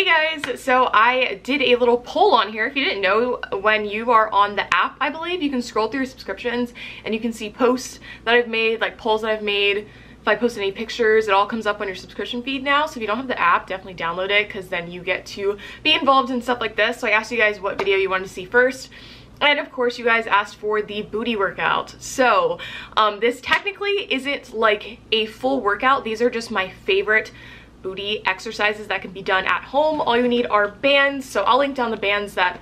Hey guys, so I did a little poll on here. If you didn't know, when you are on the app, I believe, you can scroll through subscriptions and you can see posts that I've made, like polls that I've made. If I post any pictures, it all comes up on your subscription feed now. So if you don't have the app, definitely download it because then you get to be involved in stuff like this. So I asked you guys what video you wanted to see first. And of course you guys asked for the booty workout. So this technically isn't like a full workout. These are just my favorite booty exercises that can be done at home. All you need are bands. So I'll link down the bands that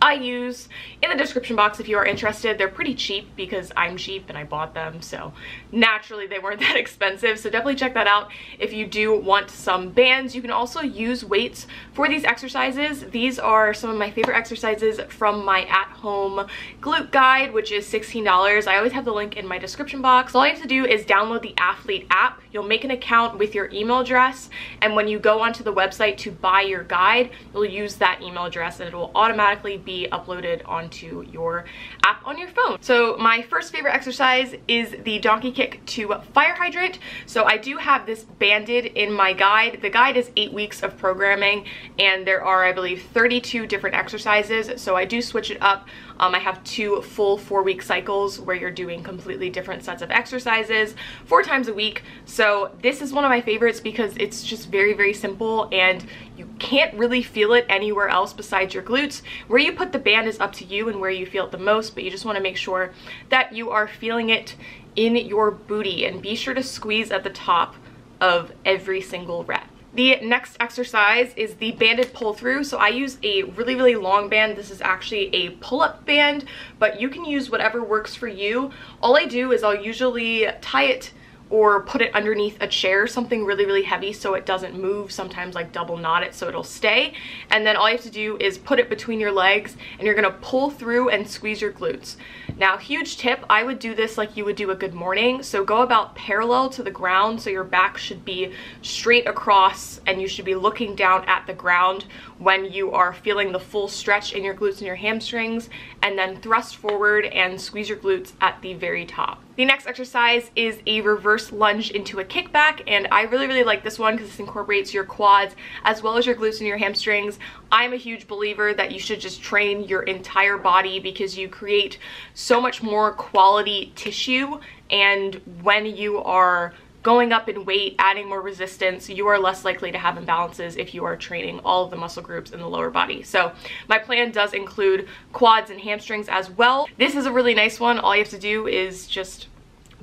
I use in the description box if you are interested. They're pretty cheap because I'm cheap and I bought them, so naturally they weren't that expensive. So definitely check that out if you do want some bands. You can also use weights for these exercises. These are some of my favorite exercises from my at-home glute guide, which is $16. I always have the link in my description box. All you have to do is download the Athlete app. You'll make an account with your email address, and when you go onto the website to buy your guide, you'll use that email address and it will automatically be uploaded onto your app on your phone. So my first favorite exercise is the donkey kick to fire hydrant. So I do have this banded in my guide. The guide is 8 weeks of programming and there are, I believe, 32 different exercises. So I do switch it up. I have 2 full 4-week cycles where you're doing completely different sets of exercises 4 times a week. So this is one of my favorites because it's just very, very simple and you can't really feel it anywhere else besides your glutes. Where you put the band is up to you and where you feel it the most, but you just want to make sure that you are feeling it in your booty, and be sure to squeeze at the top of every single rep. The next exercise is the banded pull through. So I use a really, really long band. This is actually a pull-up band, but you can use whatever works for you. All I do is I'll usually tie it or put it underneath a chair, something really, really heavy so it doesn't move. Sometimes like double knot it so it'll stay. And then all you have to do is put it between your legs and you're gonna pull through and squeeze your glutes. Now, huge tip, I would do this like you would do a good morning. So go about parallel to the ground, so your back should be straight across and you should be looking down at the ground when you are feeling the full stretch in your glutes and your hamstrings, and then thrust forward and squeeze your glutes at the very top. The next exercise is a reverse lunge into a kickback, and I really, really like this one because this incorporates your quads as well as your glutes and your hamstrings. I'm a huge believer that you should just train your entire body because you create so much more quality tissue, and when you are going up in weight, adding more resistance, you are less likely to have imbalances if you are training all of the muscle groups in the lower body. So my plan does include quads and hamstrings as well. This is a really nice one. All you have to do is just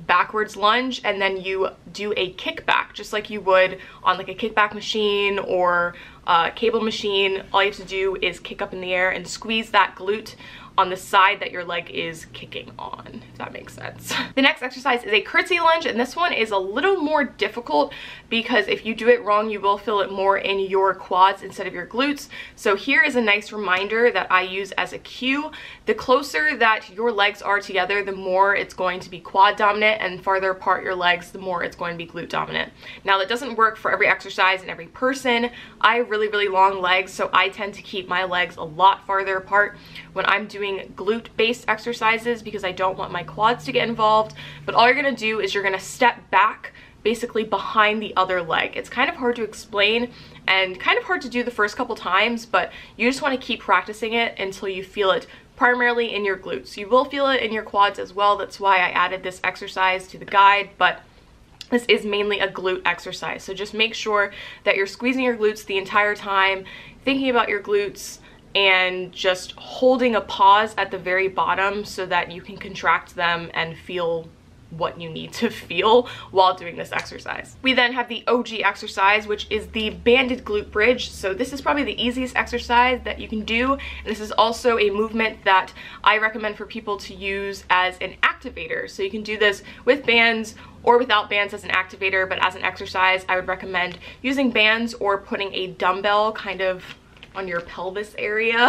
backwards lunge and then you do a kickback just like you would on like a kickback machine or a cable machine. All you have to do is kick up in the air and squeeze that glute on the side that your leg is kicking on, if that makes sense. The next exercise is a curtsy lunge, and this one is a little more difficult because if you do it wrong, you will feel it more in your quads instead of your glutes. So here is a nice reminder that I use as a cue. The closer that your legs are together, the more it's going to be quad dominant, and farther apart your legs, the more it's going to be glute dominant. Now that doesn't work for every exercise and every person. I have really, really long legs, so I tend to keep my legs a lot farther apart when I'm doing glute-based exercises because I don't want my quads to get involved. But all you're gonna do is you're gonna step back basically behind the other leg. It's kind of hard to explain and kind of hard to do the first couple times, but you just want to keep practicing it until you feel it primarily in your glutes. You will feel it in your quads as well. That's why I added this exercise to the guide, but this is mainly a glute exercise. So just make sure that you're squeezing your glutes the entire time, thinking about your glutes, and just holding a pause at the very bottom so that you can contract them and feel what you need to feel while doing this exercise. We then have the OG exercise, which is the banded glute bridge. So this is probably the easiest exercise that you can do. And this is also a movement that I recommend for people to use as an activator. So you can do this with bands or without bands as an activator, but as an exercise, I would recommend using bands or putting a dumbbell kind of on your pelvis area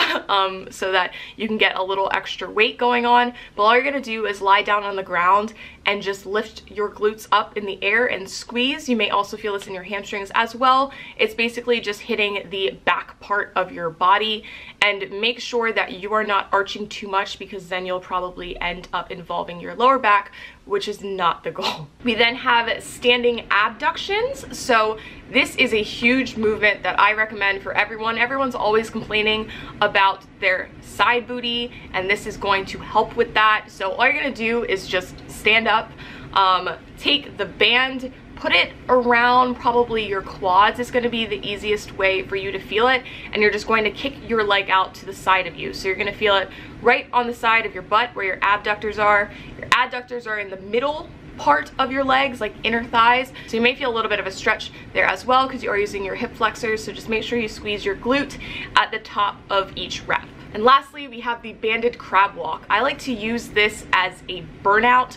so that you can get a little extra weight going on. But all you're gonna do is lie down on the ground and just lift your glutes up in the air and squeeze. You may also feel this in your hamstrings as well. It's basically just hitting the back back part of your body, and make sure that you are not arching too much, because then you'll probably end up involving your lower back, which is not the goal. We then have standing abductions. So this is a huge movement that I recommend for everyone. Everyone's always complaining about their side booty, and this is going to help with that. So all you're gonna do is just stand up, take the band, put it around probably your quads. It's going to be the easiest way for you to feel it, and you're just going to kick your leg out to the side of you. So you're going to feel it right on the side of your butt where your abductors are. Your adductors are in the middle part of your legs, like inner thighs, so you may feel a little bit of a stretch there as well because you are using your hip flexors. So just make sure you squeeze your glute at the top of each rep. And lastly, we have the banded crab walk. I like to use this as a burnout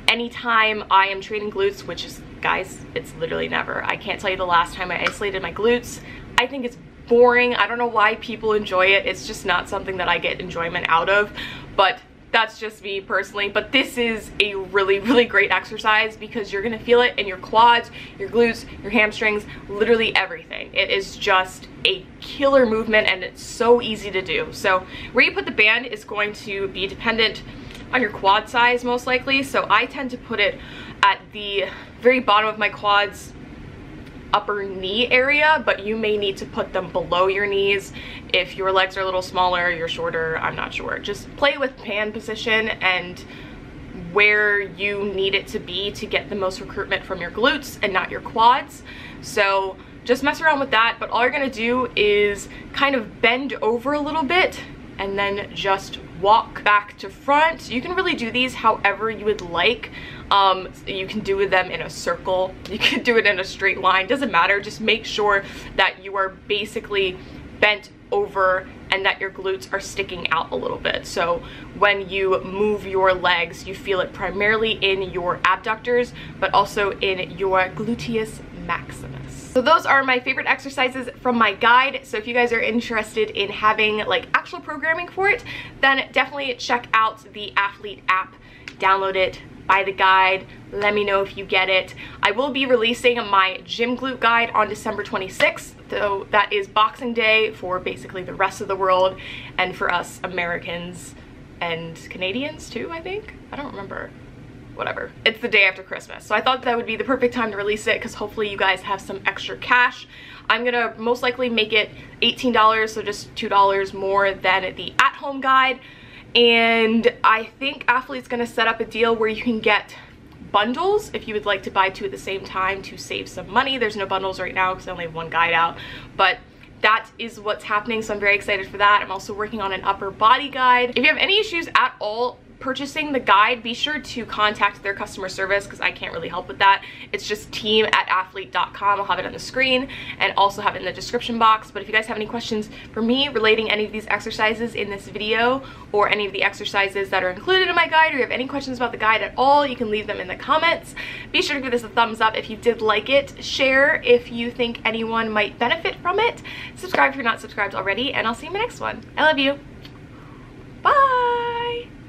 anytime I am training glutes, which is, guys, it's literally never. I can't tell you the last time I isolated my glutes. I think it's boring. I don't know why people enjoy it. It's just not something that I get enjoyment out of, but that's just me personally. But this is a really, really great exercise because you're gonna feel it in your quads, your glutes, your hamstrings, literally everything. It is just a killer movement, and it's so easy to do. So where you put the band is going to be dependent on your quad size, most likely. So I tend to put it at the very bottom of my quads, upper knee area, but you may need to put them below your knees if your legs are a little smaller, you're shorter, I'm not sure. Just play with band position and where you need it to be to get the most recruitment from your glutes and not your quads. So just mess around with that, but all you're gonna do is kind of bend over a little bit and then just walk back to front. You can really do these however you would like. You can do them in a circle, you can do it in a straight line, doesn't matter. Just make sure that you are basically bent over and that your glutes are sticking out a little bit. So when you move your legs, you feel it primarily in your abductors, but also in your gluteus maximus. So those are my favorite exercises from my guide. So if you guys are interested in having like actual programming for it, then definitely check out the Athlete app, download it, buy the guide, let me know if you get it. I will be releasing my gym glute guide on December 26th, so that is Boxing Day for basically the rest of the world, and for us Americans and Canadians too, I think. I don't remember. Whatever. It's the day after Christmas. So I thought that would be the perfect time to release it because hopefully you guys have some extra cash. I'm gonna most likely make it $18, so just $2 more than the at-home guide. And I think Athlete's gonna set up a deal where you can get bundles if you would like to buy two at the same time to save some money. There's no bundles right now because I only have one guide out, but that is what's happening, so I'm very excited for that. I'm also working on an upper body guide. If you have any issues at all purchasing the guide, be sure to contact their customer service because I can't really help with that. It's just team@athlete.com. I'll have it on the screen and also have it in the description box. But if you guys have any questions for me relating any of these exercises in this video or any of the exercises that are included in my guide, or you have any questions about the guide at all, you can leave them in the comments. Be sure to give this a thumbs up if you did like it, share if you think anyone might benefit from it, subscribe if you're not subscribed already, and I'll see you in my next one. I love you.